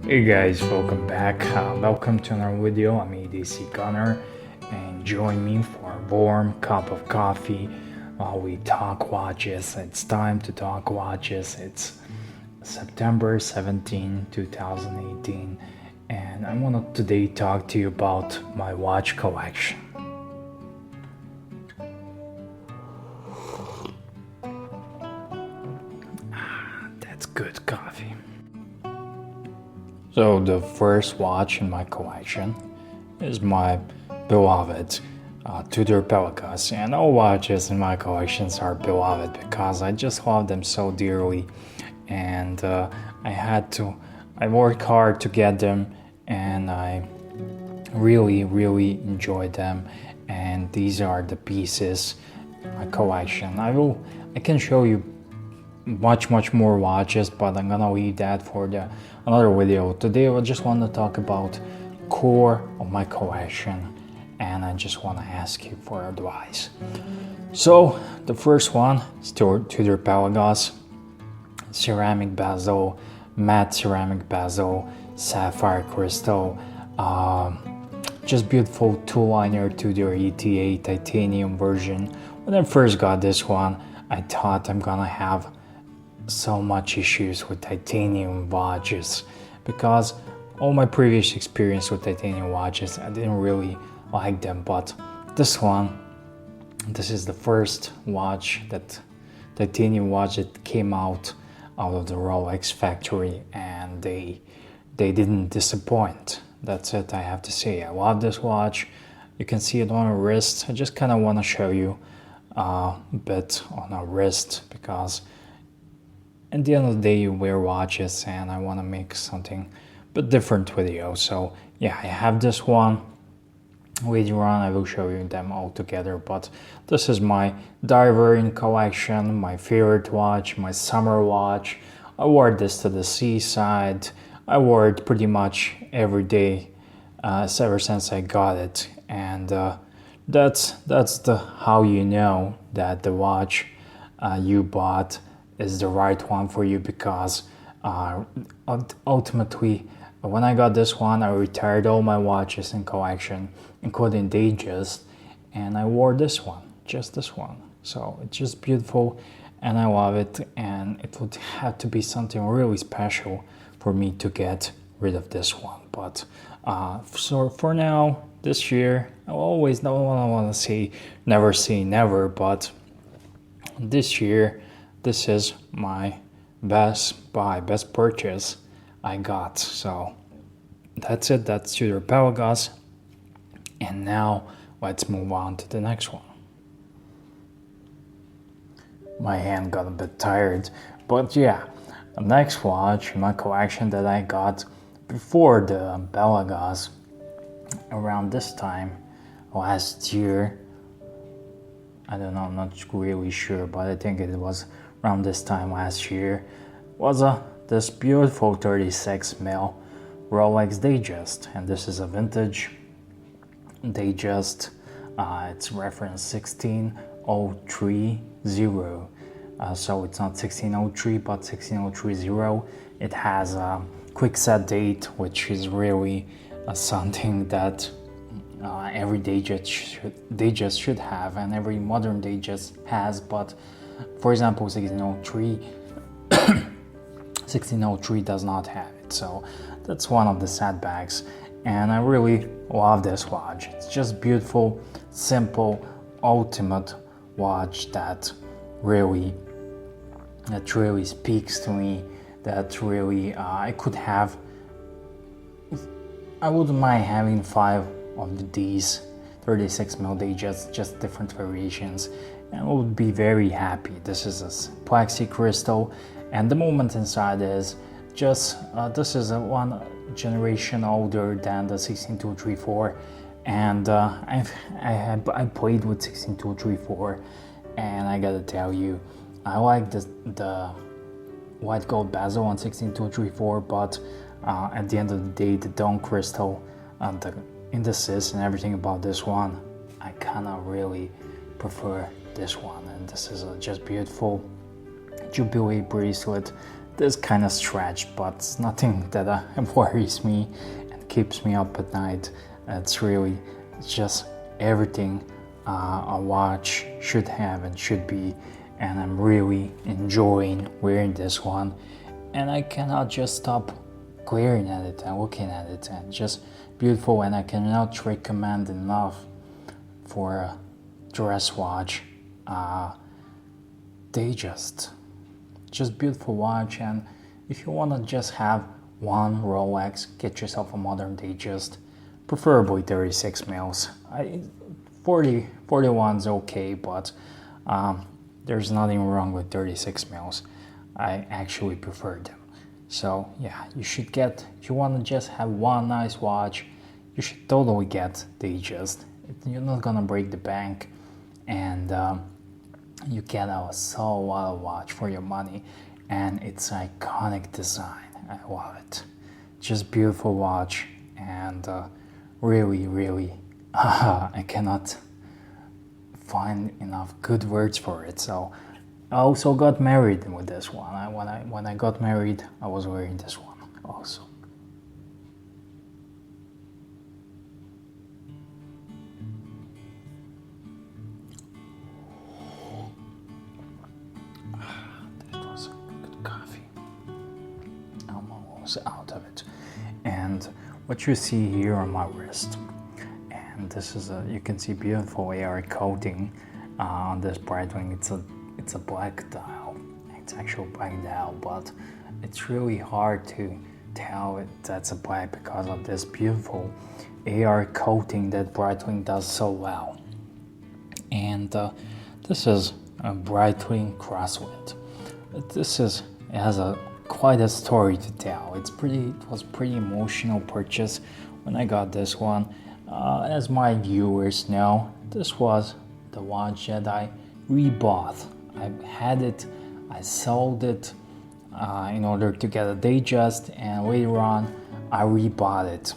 Hey guys, welcome back. Welcome to another video. I'm EDC Gunner, and join me for a warm cup of coffee while we talk watches. It's time to talk watches. It's September 17, 2018, and I want to today talk to you about my watch collection. That's good coffee. So the first watch in my collection is my beloved Tudor Pegasus, and all watches in my collections are beloved because I just love them so dearly, and I worked hard to get them, and I really enjoyed them. And these are the pieces in my collection. I can show you much more watches, but I'm gonna leave that for another video. Today I just want to talk about core of my collection, and I just want to ask you for advice. So the first one is Tudor Pegasus, ceramic bezel, matte ceramic bezel, sapphire crystal, just beautiful two-liner Tudor ETA titanium version. When I first got this one, I thought I'm gonna have so much issues with titanium watches because all my previous experience with titanium watches, I didn't really like them. But this is the first titanium watch that came out of the Rolex factory, and they didn't disappoint. That's it, I have to say. I love this watch. You can see it on a wrist. I just kind of want to show you a bit on a wrist because at the end of the day you wear watches, and I want to make something a bit different with you. So yeah, I have this one. Later on I will show you them all together, but this is my diver in collection, my favorite watch, my summer watch. I wore this to the seaside. I wore it pretty much every day ever since I got it, and that's the how you know that the watch you bought is the right one for you, because ultimately when I got this one, I retired all my watches in collection, including Datejust, and I wore this one, just this one. So it's just beautiful, and I love it, and it would have to be something really special for me to get rid of this one. But so for now, this year, I always don't want to say never, but this year, this is my best purchase I got. So that's it. That's Tudor Pegasus. And now let's move on to the next one. My hand got a bit tired, but yeah, the next watch in my collection that I got before the Pegasus, around this time last year, I don't know, I'm not really sure, but I think it was around this time last year, was this beautiful 36mm Rolex Datejust, and this is a vintage Datejust. It's reference 16030, so it's not 1603 but 16030. It has a quick set date, which is really something that every Datejust should have, and every modern Datejust has. But for example, 1603 does not have it, so that's one of the setbacks. And I really love this watch. It's just beautiful, simple, ultimate watch that really speaks to me. That really I wouldn't mind having 5 of these 36mm Datejusts, just different variations, and I would be very happy. This is a plexi crystal, and the movement inside is just this is a one generation older than the 16234, and I played with 16234, and I gotta tell you, I like the white gold bezel on 16234, but at the end of the day, the dome crystal and the indices and everything about this one, I kinda really prefer this one. And this is a just beautiful Jubilee bracelet this kind of stretched, but it's nothing that worries me and keeps me up at night. It's just everything a watch should have and should be, and I'm really enjoying wearing this one, and I cannot just stop glaring at it and looking at it, and just beautiful, and I cannot recommend enough for a dress watch. They just beautiful watch, and if you want to just have one Rolex, get yourself a modern Datejust, preferably 36 mils. 41's okay, but there's nothing wrong with 36 mils. I actually prefer them. So yeah, you should get, if you want to just have one nice watch, you should totally get Datejust. You're not gonna break the bank, and you get a so wild watch for your money, and it's iconic design. I love it. Just beautiful watch, and really I cannot find enough good words for it. So I also got married with this one. When I got married, I was wearing this one also. That was good coffee. I'm almost out of it. And what you see here on my wrist, and this is you can see beautiful AR coating on this Breitling. It's a black dial. It's actual black dial, but it's really hard to tell that's a black because of this beautiful AR coating that Breitling does so well. And this is a Breitling Crosswind. It has quite a story to tell. It was pretty emotional purchase when I got this one. As my viewers know, this was the watch that I rebought. I had it, I sold it in order to get a Datejust, and later on I rebought it.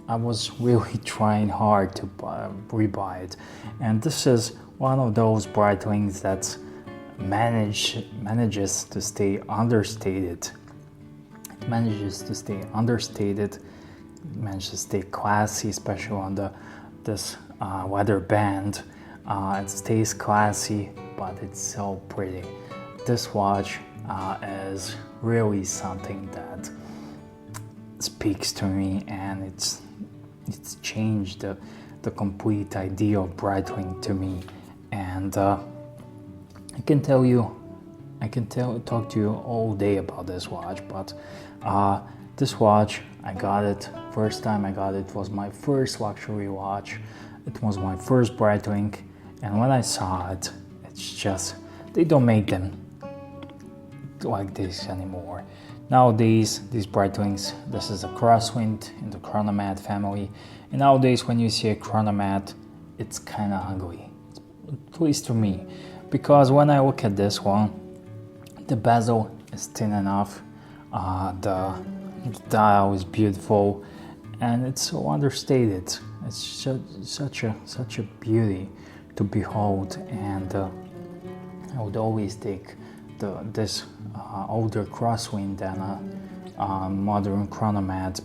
I was really trying hard to rebuy it, and this is one of those Breitlings that manages to stay understated. It manages to stay understated. It manages to stay classy, especially on this leather band. It stays classy, but it's so pretty. This watch is really something that speaks to me, and it's changed the complete idea of Breitling to me. And I can talk to you all day about this watch, but this watch, I got it, first time I got it was my first luxury watch. It was my first Breitling, and when I saw it, it's just, they don't make them like this anymore. Nowadays, these Breitlings, this is a Crosswind in the Chronomat family, and nowadays when you see a Chronomat, it's kind of ugly, at least to me, because when I look at this one, the bezel is thin enough, the dial is beautiful, and it's so understated. It's such a beauty to behold, and I would always take this older Crosswind than a modern Chronomat,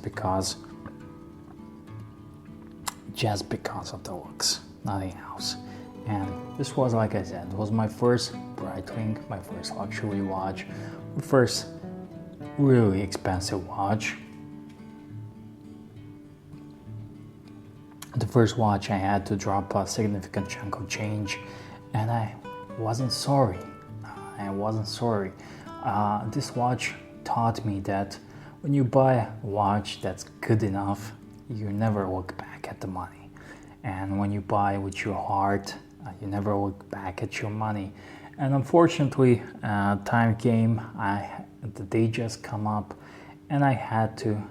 just because of the looks, nothing else. And this was, like I said, it was my first Breitling, my first luxury watch, my first really expensive watch. The first watch I had to drop a significant chunk of change, and I wasn't sorry. This watch taught me that when you buy a watch that's good enough, you never look back at the money. And when you buy with your heart, you never look back at your money. And unfortunately, time came, the Datejust come up, and I had to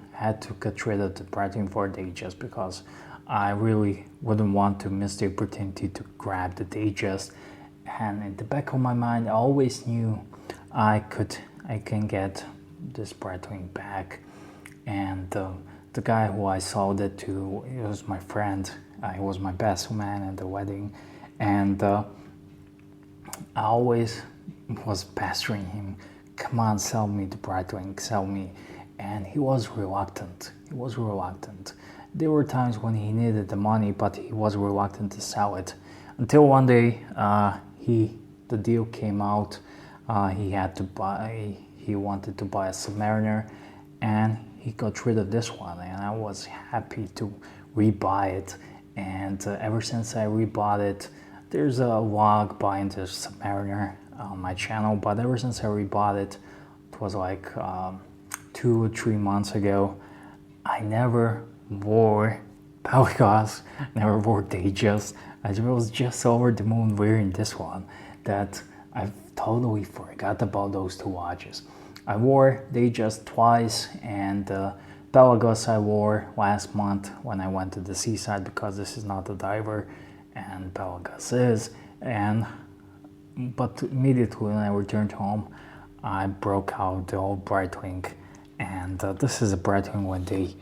get rid of the Breitling for Datejust, because I really wouldn't want to miss the opportunity to grab the Datejust. And in the back of my mind, I always knew I can get this Breitling back. And the guy who I sold it to, he was my friend. He was my best man at the wedding, and I always was pestering him, come on, sell me the Breitling, sell me. And he was reluctant. He was reluctant. There were times when he needed the money, but he was reluctant to sell it. Until one day, the deal came out. He wanted to buy a Submariner, and he got rid of this one. And I was happy to rebuy it. And ever since I rebought it, there's a vlog buying this Submariner on my channel. But ever since I rebought it, it was like 2 or 3 months ago, I never wore Pelicans, never wore Daijas. I was just over the moon wearing this one that I totally forgot about those two watches. I wore Daijas twice, and Pelagos I wore last month when I went to the seaside, because this is not a diver and Pelagos is. But immediately when I returned home, I broke out the old Breitling, and this is a Breitling when they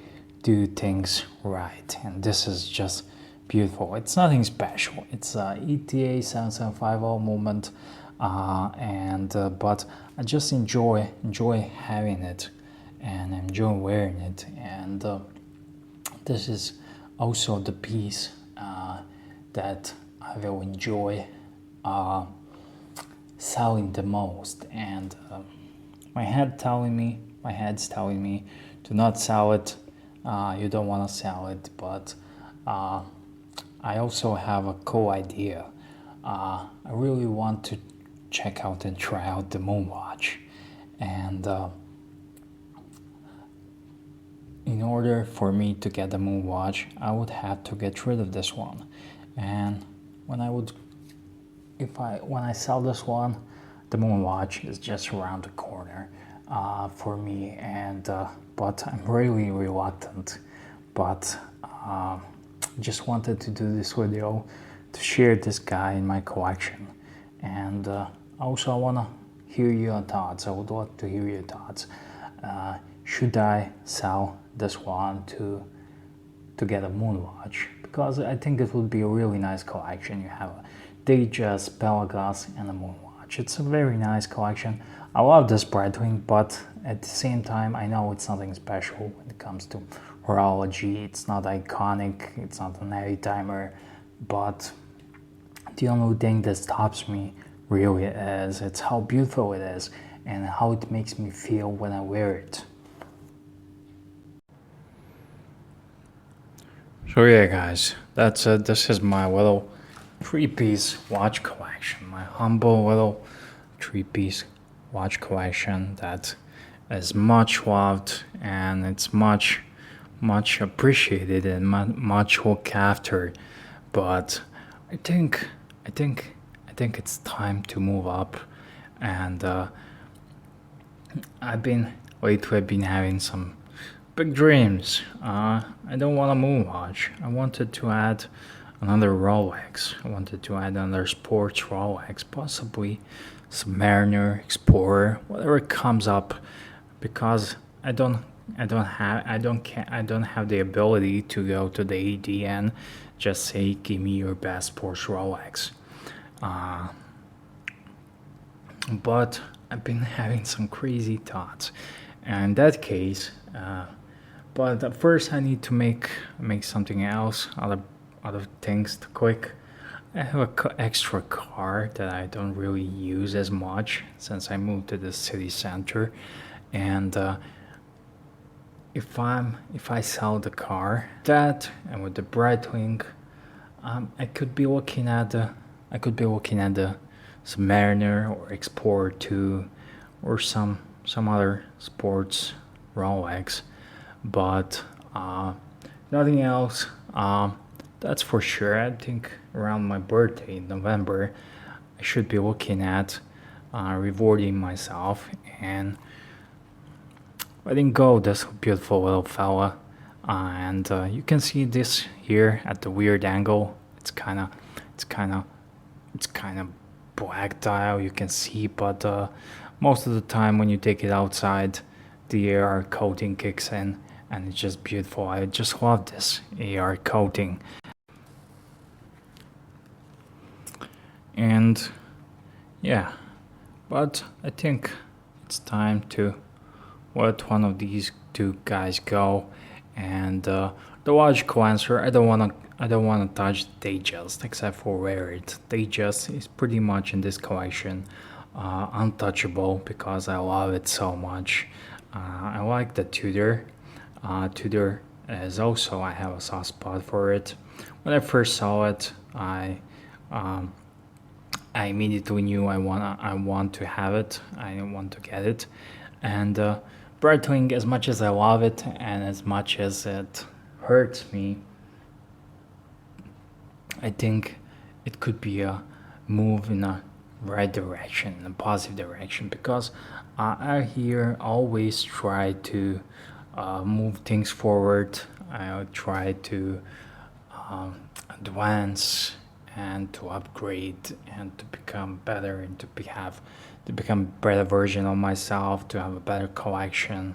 do things right, and this is just beautiful. It's nothing special. It's ETA 7750 movement, but I just enjoy having it and enjoy wearing it. And this is also the piece that I will enjoy selling the most. And my head's telling me to not sell it. You don't want to sell it, but I also have a cool idea. I really want to check out and try out the Moon watch, and in order for me to get the Moon watch, I would have to get rid of this one. And when I sell this one, the Moon watch is just around the corner for me, and but I'm really reluctant. But just wanted to do this video to share this guy in my collection. And also I want to hear your thoughts. I would like to hear your thoughts. Should I sell this one to get a Moon watch? Because I think it would be a really nice collection. You have a Daijas, Pelagos, and a Moon watch. It's a very nice collection. I love this Breitling, but at the same time, I know it's nothing special when it comes to horology. It's not iconic, it's not an heavy timer, but the only thing that stops me really is it's how beautiful it is and how it makes me feel when I wear it. So yeah, guys, that's it. This is my little 3-piece watch collection, my humble little 3-piece watch collection that is much loved, and it's much appreciated and much looked after. But I think it's time to move up. And I've been having some big dreams. I don't want a Moon watch. I wanted to add another Rolex. I wanted to add another sports Rolex, possibly Submariner, Explorer, whatever comes up, because I don't have the ability to go to the AD and just say, give me your best sports Rolex. But I've been having some crazy thoughts, and in that case, but at first I need to make something else, other things to click. I have an extra car that I don't really use as much since I moved to the city center, and if I sell the car, that and with the Breitling, I could be looking at the Submariner or Explorer 2 or some other sports Rolex, but nothing else. That's for sure. I think around my birthday in November, I should be looking at rewarding myself and letting go this beautiful little fella. And you can see this here at the weird angle. It's kind of black dial, you can see, but most of the time when you take it outside, the AR coating kicks in, and it's just beautiful. I just love this AR coating. And yeah, but I think it's time to let one of these two guys go. And the logical answer, I don't wanna touch the Datejust except for wear it. Datejust is pretty much in this collection untouchable because I love it so much. I like the Tudor. Tudor is also, I have a soft spot for it. When I first saw it, I immediately knew I want to have it. I want to get it, and Breitling, as much as I love it and as much as it hurts me, I think it could be a move in a right direction, in a positive direction, because I here always try to move things forward. I try to advance and to upgrade and to become better and to become a better version of myself, to have a better collection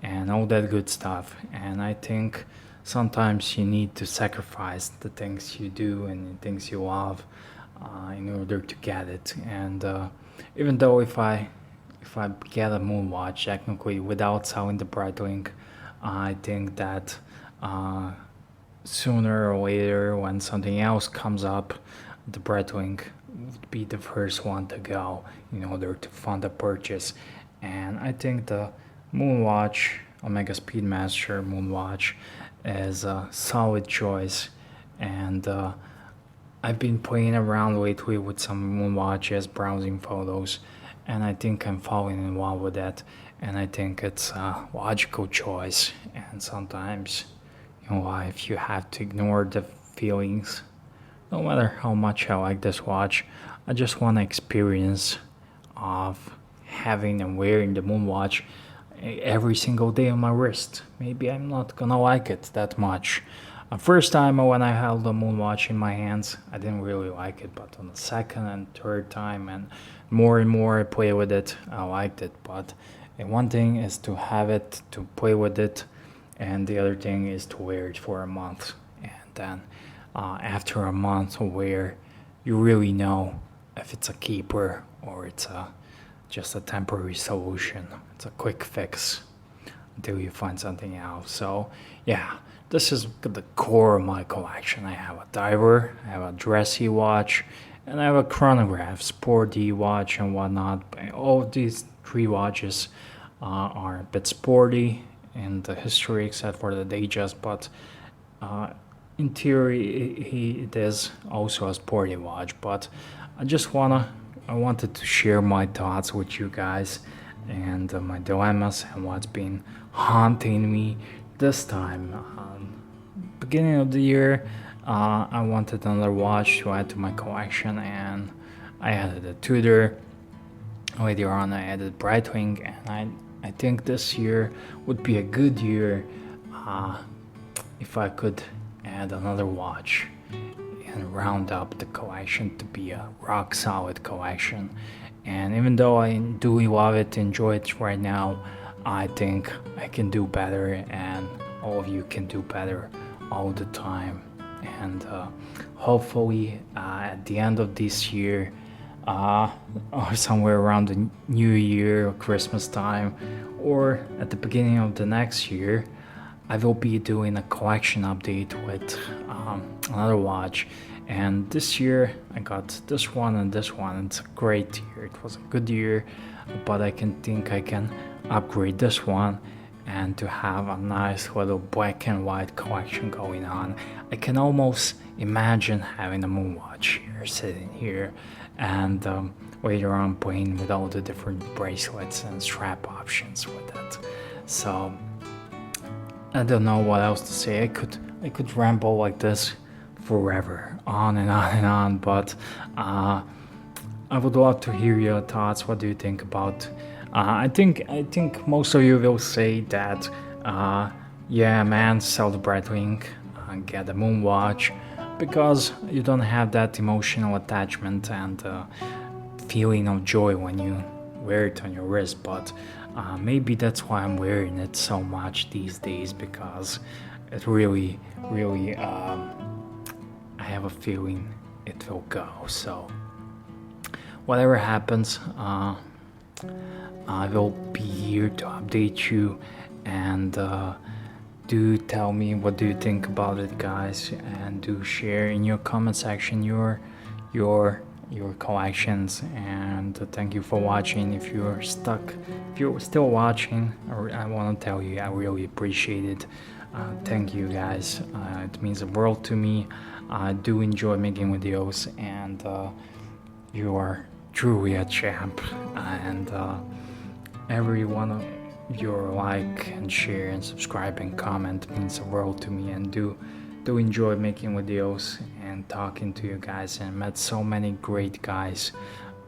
and all that good stuff. And I think sometimes you need to sacrifice the things you do and the things you love in order to get it. And even though if I get a Moonwatch technically without selling the Breitling, I think that sooner or later, when something else comes up, the Breitling would be the first one to go in order to fund the purchase. And I think the Moonwatch, Omega Speedmaster Moonwatch, is a solid choice. And I've been playing around lately with some Moonwatches, browsing photos, and I think I'm falling in love with that. And I think it's a logical choice. And sometimes in life you have to ignore the feelings. No matter how much I like this watch, I just want the experience of having and wearing the Moonwatch every single day on my wrist. Maybe I'm not gonna like it that much. First time when I held the Moonwatch in my hands, I didn't really like it, but on the second and third time and more I play with it, I liked it. But one thing is to have it, to play with it, and the other thing is to wear it for a month. And then after a month of wear, you really know if it's a keeper or it's just a temporary solution. It's a quick fix until you find something else. So yeah, this is the core of my collection. I have a diver, I have a dressy watch, and I have a chronograph, sporty watch and whatnot. All of these three watches are a bit sporty in the history except for the Datejust, but in theory it is also a sporty watch. But I wanted to share my thoughts with you guys and my dilemmas and what's been haunting me this time. Beginning of the year, I wanted another watch to add to my collection, and I added a Tudor. Later on, I added Breitling, and I think this year would be a good year if I could add another watch and round up the collection to be a rock solid collection. And even though I do love it, enjoy it right now, I think I can do better, and all of you can do better all the time. And hopefully at the end of this year, or somewhere around the New Year or Christmas time, or at the beginning of the next year, I will be doing a collection update with another watch. And this year I got this one and this one. It's a great year. It was a good year, but I can upgrade this one and to have a nice little black and white collection going on. I can almost imagine having a Moonwatch here, sitting here, and later on playing with all the different bracelets and strap options with it. So I don't know what else to say. I could ramble like this forever, on and on and on, but I would love to hear your thoughts. What do you think about? I think most of you will say that, yeah, man, sell the Breitling, get a Moonwatch, because you don't have that emotional attachment and feeling of joy when you wear it on your wrist. But maybe that's why I'm wearing it so much these days, because it really, I have a feeling it will go. So whatever happens, I will be here to update you, and do tell me what do you think about it, guys, and do share in your comment section your collections. And thank you for watching. If you're still watching, I want to tell you I really appreciate it. Thank you, guys. It means the world to me. I do enjoy making videos, and you are truly a champ. And every one of your like and share and subscribe and comment means the world to me. And do enjoy making videos and talking to you guys, and met so many great guys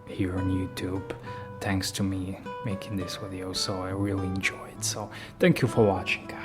here on YouTube thanks to me making this video, so I really enjoy it. So thank you for watching, guys.